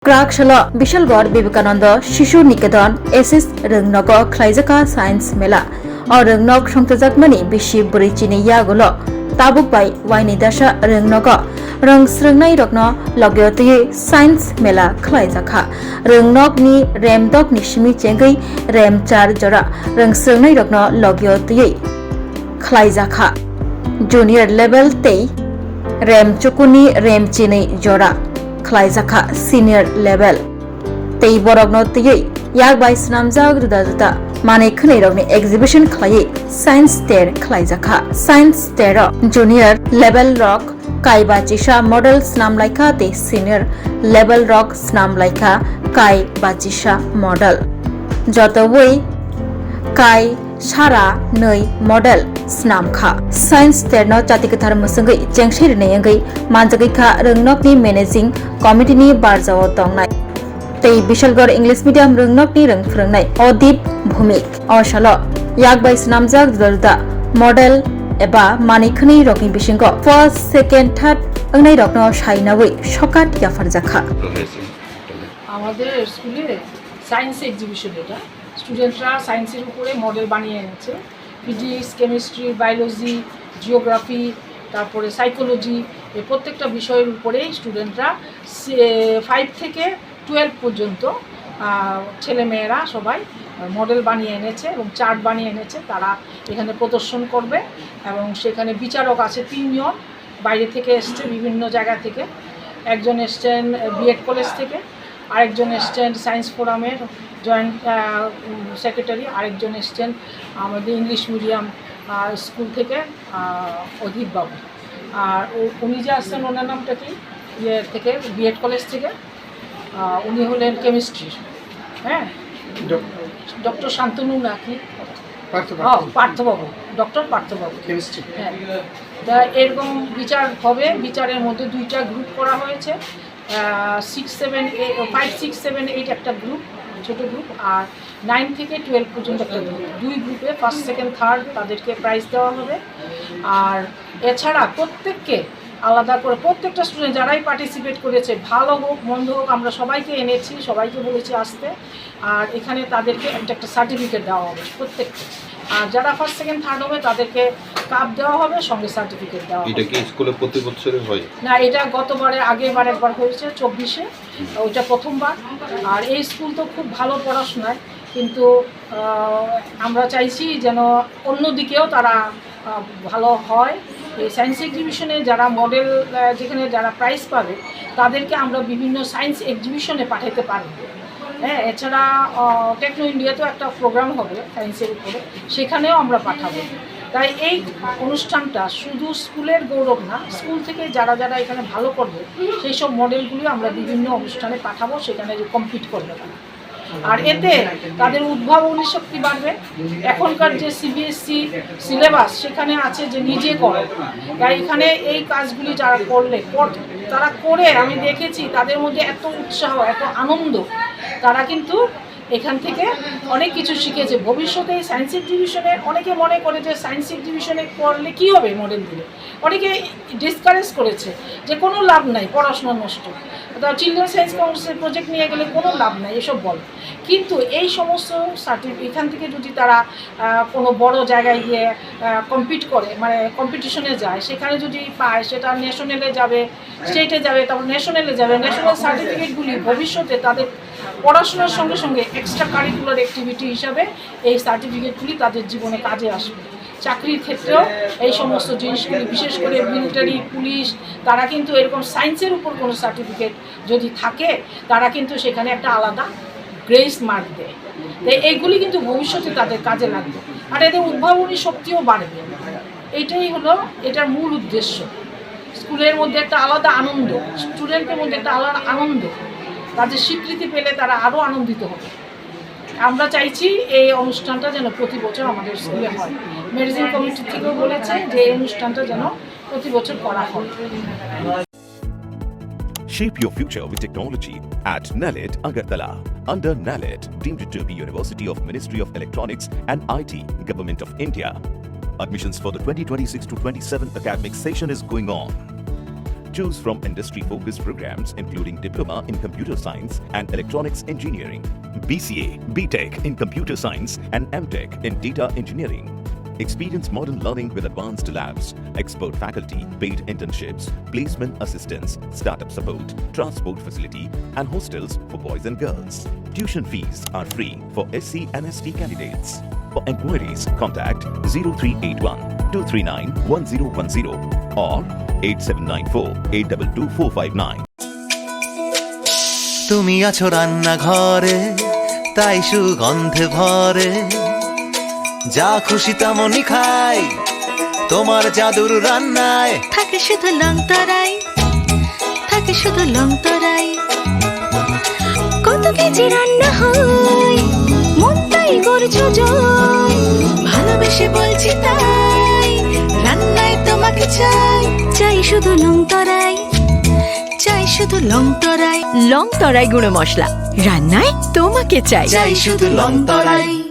क्राकशाला विशालगढ़ विवेकानंद शिशु निकेतन SS रंगनग खलाइजाका science मेला और रंगनग संतजाकमानि बिसि ब्रैजिनि यागुल ताबुक बाय वाइनि दासा रंगनग रंगस्रंनाय रत्न लगयतयै साइंस मेला खलाइजाखा रंगनगनि रेमदक निसिमि चेंगै रेम 4 जरा रंगस्रंनाय रत्न लगयतयै खलाइजाखा जूनियर लेवल तै रेम चुकुनि रेम चिनै जरा खलाइजाखा सिनियर लेवल तै बरगनो तयै याग बाय स्नामजाग रुदा जुदा माने खनै रगनि एग्जिबिशन खलायै साइंस टेर खलाइजाखा साइंस टेर जूनियर लेवल रक काय बाचिसा मॉडल स्नामलाइखा ते सिनियर लेवल रक स्नामलाइखा काय बाचिसा मॉडल जतवै काय सारा नै मॉडल स्नामखा साइंस टेरनो चातिकथार मसंगै जेंगसैरनैंगै मानजगैखा रंगनगनि मैनेजिंग कमिटिनि बारजाव दंनाय तै विशालगढ़ इंग्लिश मीडियम रंगनगनि रोंफोरोंनाय अदीप भूमिक अशाल यागबाय स्नामजाग जुदा मॉडल एबा मानिखनै रगनि बिसिंग फर्स्ट सेकेंड थार्ड अंगनाय रगनो साइनावै सकाट याफारजाखा আমাদের স্কুলে সায়েন্স এক্সিবিশন এটা স্টুডেন্টরা সায়েন্সের উপরে মডেল বানিয়ে এনেছে ফিজিক্স কেমিস্ট্রি বায়োলজি জিওগ্রাফি তারপরে সাইকোলজি এই প্রত্যেকটা বিষয়ের উপরেই স্টুডেন্টরা 5 থেকে 12 পর্যন্ত ছেলেমেয়েরা সবাই মডেল বানিয়ে এনেছে এবং চার্ট বানিয়ে এনেছে তারা এখানে প্রদর্শন করবে এবং সেখানে বিচারক আছে 3 জন বাইরে থেকে এসছে বিভিন্ন জায়গা থেকে একজন এসছেন বিএড কলেজ থেকে আরেকজন এসছেন সায়েন্স ফোরামের জয়েন্ট সেক্রেটারি আরেকজন এসছেন আমাদের ইংলিশ মিডিয়াম স্কুল থেকে অধীপ বাবু আর উনি যে আসছেন ওনার নামটা কি ইয়ে থেকে বিএড কলেজ থেকে উনি হলেন কেমিস্ট্রির হ্যাঁ ডক্টর শান্তনু নাকি পার্থবাবু ডক্টর পার্থবাবু কেমিস্ট্রি হ্যাঁ তা এরকম বিচার হবে বিচারের মধ্যে 2টা গ্রুপ করা হয়েছে 5, 6, 7, 8 একটা গ্রুপ ছোট গ্রুপ আর 9 থেকে 12 পর্যন্ত একটা গ্রুপ 2 গ্রুপে ফার্স্ট সেকেন্ড থার্ড তাদেরকে প্রাইজ দেওয়া হবে আর এছাড়া প্রত্যেককে আলাদা করে প্রত্যেকটা স্টুডেন্ট যারাই পার্টিসিপেট করেছে ভালো হোক মন্দ হোক আমরা সবাইকে এনেছি সবাইকে বলেছি আসতে আর এখানে তাদেরকে একটা সার্টিফিকেট দেওয়া হবে প্রত্যেককে আর যারা ফার্স্ট সেকেন্ড থার্ড হবে তাদেরকে কাপ দেওয়া হবে সঙ্গে সার্টিফিকেট দেওয়া হবে। এটা কি স্কুলে প্রতি বছরই হয়? না এটা গতবারে আগেরবার একবার হয়েছে 24-এ ওইটা প্রথমবার আর এই স্কুল তো খুব ভালো পড়াশোনায় কিন্তু আমরা চাইছি যেন অন্যদিকেও তারা ভালো হয় এই সায়েন্স এক্সিবিশনে যারা মডেল যেখানে যারা প্রাইজ পাবে তাদেরকে আমরা বিভিন্ন সায়েন্স এক্সিবিশনে পাঠাতে পারব হ্যাঁ এছাড়া টেকনো ইন্ডিয়াতেও একটা প্রোগ্রাম হবে সায়েন্সের উপরে সেখানেও আমরা পাঠাবো তাই এই অনুষ্ঠানটা শুধু স্কুলের গৌরব না স্কুল থেকে যারা যারা এখানে ভালো করবে সেই সব মডেলগুলি আমরা বিভিন্ন অনুষ্ঠানে পাঠাবো সেখানে কমপ্লিট করবে তারা আর এতে তাদের উদ্ভাবনী শক্তি বাড়বে এখনকার যে সিবিএসসি সিলেবাস সেখানে আছে যে নিজে করো তাই এখানে এই কাজগুলি যারা করলে তারা করে আমি দেখেছি তাদের মধ্যে এত উৎসাহ এত আনন্দ তারা কিন্তু এখান থেকে অনেক কিছু শিখেছে ভবিষ্যতে এই সায়েন্স এক্সিবিশনে অনেকে মনে করে যে সায়েন্স এক্সিবিশনে করলে কী হবে মডেল দিলে অনেকে ডিসকারেজ করেছে যে কোনো লাভ নাই পড়াশোনা নষ্ট চিলড্রেন সায়েন্স কংগ্রেসের প্রজেক্ট নিয়ে গেলে কোনো লাভ নাই এসব বলে কিন্তু এই সমস্ত এখান থেকে যদি তারা কোনো বড় জায়গায় গিয়ে কম্পিট করে মানে কম্পিটিশনে যায় সেখানে যদি পায় সেটা ন্যাশনালে যাবে স্টেটে যাবে তারপর ন্যাশনালে যাবে ন্যাশনাল সার্টিফিকেটগুলি ভবিষ্যতে তাদের পড়াশোনার সঙ্গে সঙ্গে এক্সট্রা কারিকুলার অ্যাক্টিভিটি হিসাবে এই সার্টিফিকেটগুলি তাদের জীবনে কাজে আসবে চাকরির ক্ষেত্রেও এই সমস্ত জিনিসগুলি বিশেষ করে মিলিটারি পুলিশ তারা কিন্তু এরকম সায়েন্সের উপর কোনো সার্টিফিকেট যদি থাকে তারা কিন্তু সেখানে একটা আলাদা গ্রেস মার্ক দেয় তাই এইগুলি কিন্তু ভবিষ্যতে তাদের কাজে লাগবে আর এদের উদ্ভাবনী শক্তিও বাড়বে এইটাই হলো এটার মূল উদ্দেশ্য স্কুলের মধ্যে একটা আলাদা আনন্দ স্টুডেন্টের মধ্যে একটা আলাদা আনন্দ তাদের স্বীকৃতি পেলে তারা আরও আনন্দিত হবে আমরা চাইছি এই অনুষ্ঠানটা যেন প্রতি বছর আমাদের স্কুলে হয় ম্যানেজিং কমিটি থেকেও বলেছে যে এই অনুষ্ঠানটা যেন প্রতি বছর করা হয় Shape your future with technology at NALED Agartala. Under NALED, deemed to be University of Ministry of Electronics and IT, Government of India. Admissions for the 2026 to 27 academic session is going on. Choose from industry-focused programs including Diploma in Computer Science and Electronics Engineering, BCA, BTech in Computer Science and MTech in Data Engineering. Experience modern learning with advanced labs, expert faculty, paid internships, placement assistance, startup support, transport facility, and hostels for boys and girls. Tuition fees are free for SC and ST candidates. For enquiries, contact 0381 239 1010 or 8794 822 459. তুমি আছো রান্না ঘরে, তাই সুগন্ধে ভরে, যা খুশি তেমনই খাই তোমার জাদুর রান্নায়। থাকে শুধু লং তরাই, থাকে শুধু লং তরাই, কত কেজি রান্না হয় মন তাই করছো জয়, ভালোবেসে বলছি তাই রান্নায় তোমাকে চাই, চাই শুধু লং তরাই, চাই শুধু লং তরাই। লং তরাই গুঁড়ো মশলা রান্নায় তোমাকে চাই, চাই শুধু লং তরাই।